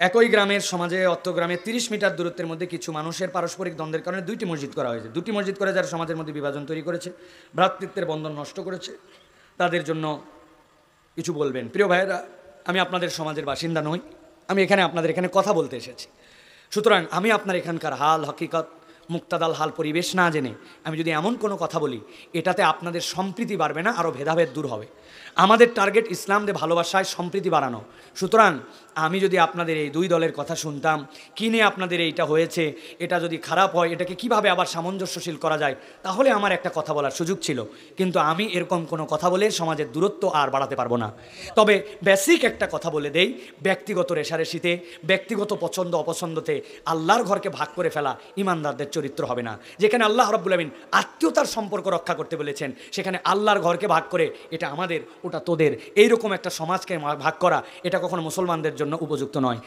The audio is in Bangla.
একই গ্রামের সমাজে অত্র গ্রামে 30 মিটার দূরত্বের মধ্যে কিছু মানুষের পারস্পরিক দ্বন্দ্বের কারণে দুইটি মসজিদ করা হয়েছে। দুটি মসজিদ করে যারা সমাজের মধ্যে বিভাজন তৈরি করেছে, ভ্রাতৃত্বের বন্ধন নষ্ট করেছে, তাদের জন্য কিছু বলবেন? প্রিয় ভাইয়েরা, আমি আপনাদের সমাজের বাসিন্দা নই, আমি আপনাদের এখানে কথা বলতে এসেছি। সুতরাং আমি আপনার এখানকার হাল হকিকত মুক্তাদাল হাল পরিবেশ না জেনে আমি যদি এমন কোনো কথা বলি, এটাতে আপনাদের সম্প্রীতি বাড়বে না, আরও ভেদাভেদ দূর হবে। আমাদের টার্গেট ইসলাম দিয়ে ভালোবাসায় সম্প্রীতি বাড়ানো। সুতরাং আমি যদি আপনাদের এই দুই দলের কথা শুনতাম, কী নিয়ে আপনাদের এইটা হয়েছে, এটা যদি খারাপ হয় এটাকে কিভাবে আবার সামঞ্জস্যশীল করা যায়, তাহলে আমার একটা কথা বলার সুযোগ ছিল। কিন্তু আমি এরকম কোনো কথা বলে সমাজের দূরত্ব আর বাড়াতে পারবো না। তবে বেসিক একটা কথা বলে দেই, ব্যক্তিগত রেশারেশিতে, ব্যক্তিগত পছন্দ অপছন্দতে আল্লাহর ঘরকে ভাগ করে ফেলা ইমানদারদের চরিত্র হবে না। যেখানে আল্লাহ রাব্বুল আমিন আত্মীয়তার সম্পর্ক রক্ষা করতে বলেছেন, সেখানে আল্লাহর ঘরকে ভাগ করে এটা আমাদের ওটা তোদের, এইরকম একটা সমাজকে ভাগ করা, এটা কখনো মুসলমানদের জন্য উপযুক্ত নয়।